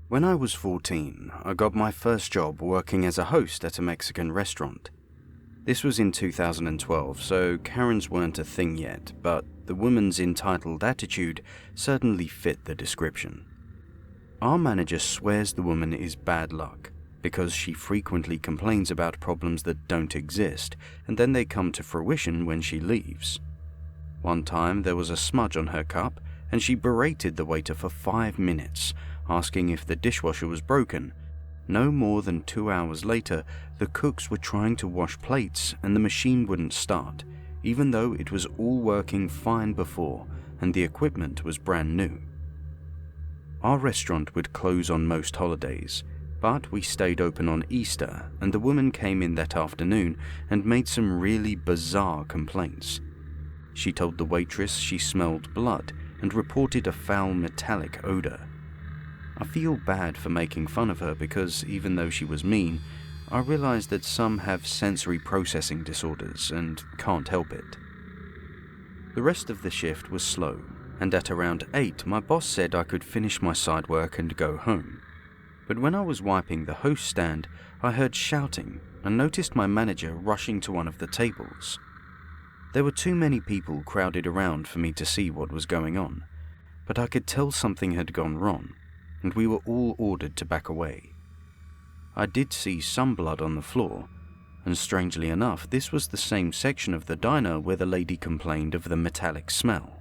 When I was 14, I got my first job working as a host at a Mexican restaurant. This was in 2012, so Karens weren't a thing yet, but the woman's entitled attitude certainly fit the description. Our manager swears the woman is bad luck because she frequently complains about problems that don't exist, and then they come to fruition when she leaves. One time there was a smudge on her cup, and she berated the waiter for 5 minutes, asking if the dishwasher was broken. No more than 2 hours later, the cooks were trying to wash plates and the machine wouldn't start, even though it was all working fine before and the equipment was brand new. Our restaurant would close on most holidays, but we stayed open on Easter, and the woman came in that afternoon and made some really bizarre complaints. She told the waitress she smelled blood and reported a foul metallic odor. I feel bad for making fun of her because even though she was mean, I realized that some have sensory processing disorders and can't help it. The rest of the shift was slow, and at around 8 my boss said I could finish my side work and go home. But when I was wiping the host stand, I heard shouting and noticed my manager rushing to one of the tables. There were too many people crowded around for me to see what was going on, but I could tell something had gone wrong, and we were all ordered to back away. I did see some blood on the floor, and strangely enough, this was the same section of the diner where the lady complained of the metallic smell.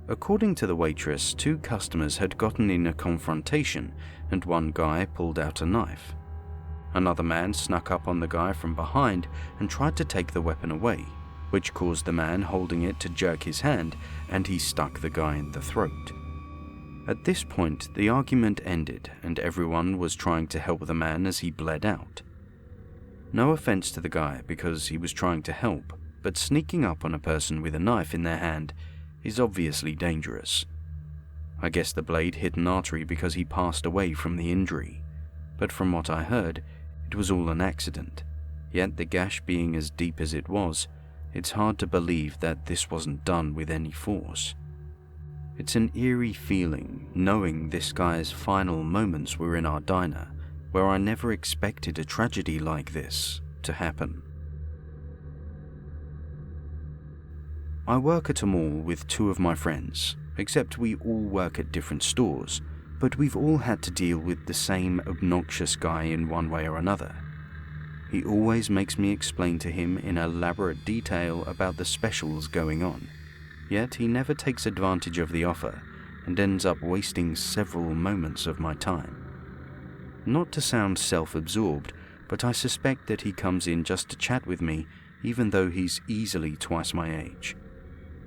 According to the waitress, 2 customers had gotten in a confrontation, and one guy pulled out a knife. Another man snuck up on the guy from behind and tried to take the weapon away, which caused the man holding it to jerk his hand, and he stuck the guy in the throat. At this point, the argument ended and everyone was trying to help the man as he bled out. No offense to the guy because he was trying to help, but sneaking up on a person with a knife in their hand is obviously dangerous. I guess the blade hit an artery because he passed away from the injury, but from what I heard, it was all an accident. Yet the gash being as deep as it was, it's hard to believe that this wasn't done with any force. It's an eerie feeling knowing this guy's final moments were in our diner, where I never expected a tragedy like this to happen. I work at a mall with 2 of my friends, except we all work at different stores, but we've all had to deal with the same obnoxious guy in one way or another. He always makes me explain to him in elaborate detail about the specials going on, yet he never takes advantage of the offer and ends up wasting several moments of my time. Not to sound self-absorbed, but I suspect that he comes in just to chat with me, even though he's easily twice my age.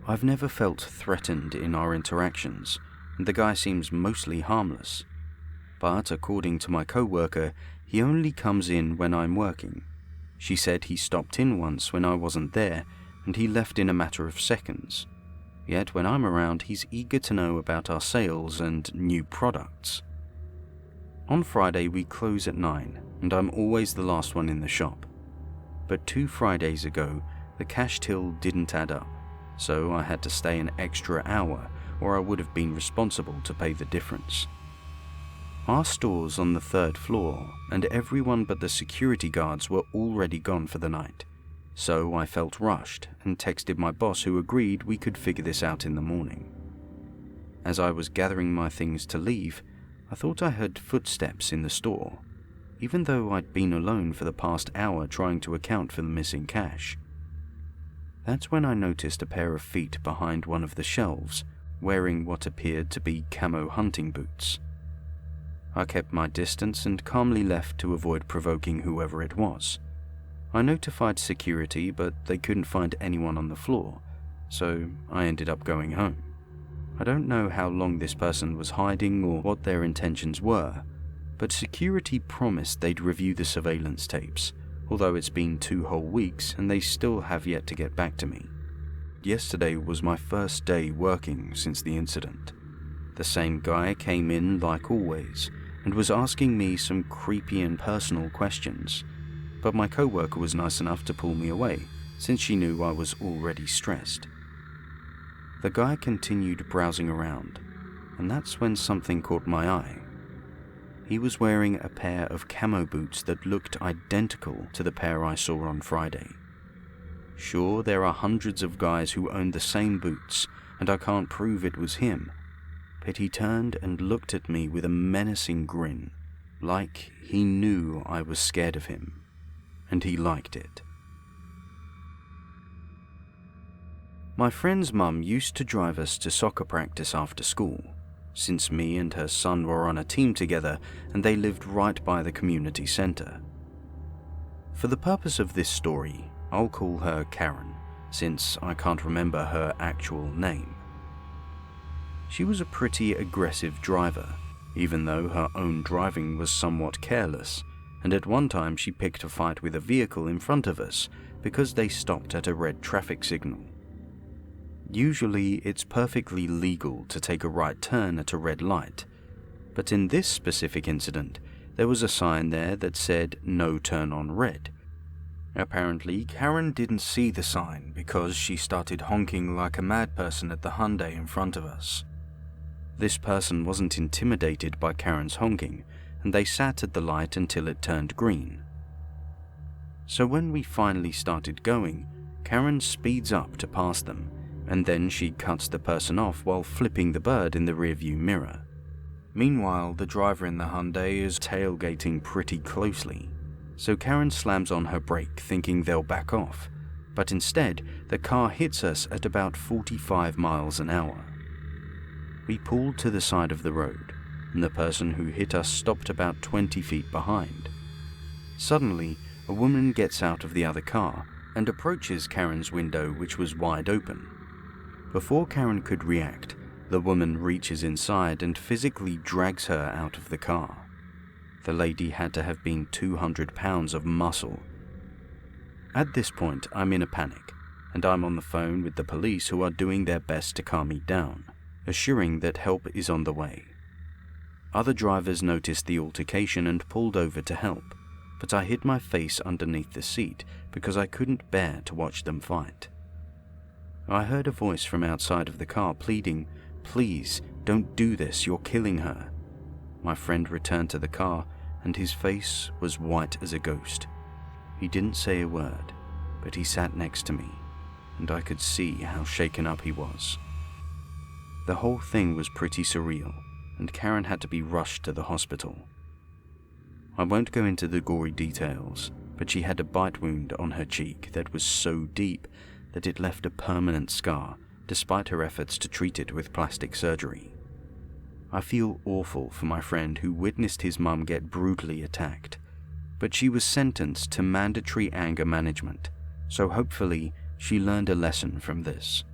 I've never felt threatened in our interactions, and the guy seems mostly harmless. But according to my co-worker, he only comes in when I'm working. She said he stopped in once when I wasn't there, and he left in a matter of seconds. Yet when I'm around, he's eager to know about our sales and new products. On Friday we close at 9, and I'm always the last one in the shop. But 2 Fridays ago, the cash till didn't add up, so I had to stay an extra hour, or I would have been responsible to pay the difference. Our store's on the 3rd floor, and everyone but the security guards were already gone for the night, so I felt rushed and texted my boss, who agreed we could figure this out in the morning. As I was gathering my things to leave, I thought I heard footsteps in the store, even though I'd been alone for the past hour trying to account for the missing cash. That's when I noticed a pair of feet behind one of the shelves, wearing what appeared to be camo hunting boots. I kept my distance and calmly left to avoid provoking whoever it was. I notified security, but they couldn't find anyone on the floor, so I ended up going home. I don't know how long this person was hiding or what their intentions were, but security promised they'd review the surveillance tapes, although it's been 2 whole weeks and they still have yet to get back to me. Yesterday was my first day working since the incident. The same guy came in like always and was asking me some creepy and personal questions, but my coworker was nice enough to pull me away since she knew I was already stressed. The guy continued browsing around, and that's when something caught my eye. He was wearing a pair of camo boots that looked identical to the pair I saw on Friday. Sure, there are hundreds of guys who own the same boots, and I can't prove it was him, but he turned and looked at me with a menacing grin, like he knew I was scared of him, and he liked it. My friend's mum used to drive us to soccer practice after school, since me and her son were on a team together and they lived right by the community centre. For the purpose of this story, I'll call her Karen, since I can't remember her actual name. She was a pretty aggressive driver, even though her own driving was somewhat careless, and at one time she picked a fight with a vehicle in front of us because they stopped at a red traffic signal. Usually, it's perfectly legal to take a right turn at a red light, but in this specific incident, there was a sign there that said "No turn on red." Apparently, Karen didn't see the sign because she started honking like a mad person at the Hyundai in front of us. This person wasn't intimidated by Karen's honking, and they sat at the light until it turned green. So when we finally started going, Karen speeds up to pass them, and then she cuts the person off while flipping the bird in the rearview mirror. Meanwhile, the driver in the Hyundai is tailgating pretty closely, so Karen slams on her brake thinking they'll back off, but instead the car hits us at about 45 miles an hour. We pulled to the side of the road, and the person who hit us stopped about 20 feet behind. Suddenly, a woman gets out of the other car and approaches Karen's window, which was wide open. Before Karen could react, the woman reaches inside and physically drags her out of the car. The lady had to have been 200 pounds of muscle. At this point, I'm in a panic, and I'm on the phone with the police who are doing their best to calm me down, assuring that help is on the way. Other drivers noticed the altercation and pulled over to help, but I hid my face underneath the seat because I couldn't bear to watch them fight. I heard a voice from outside of the car pleading, "Please, don't do this, you're killing her." My friend returned to the car, and his face was white as a ghost. He didn't say a word, but he sat next to me, and I could see how shaken up he was. The whole thing was pretty surreal, and Karen had to be rushed to the hospital. I won't go into the gory details, but she had a bite wound on her cheek that was so deep that it left a permanent scar, despite her efforts to treat it with plastic surgery. I feel awful for my friend who witnessed his mum get brutally attacked, but she was sentenced to mandatory anger management, so hopefully she learned a lesson from this.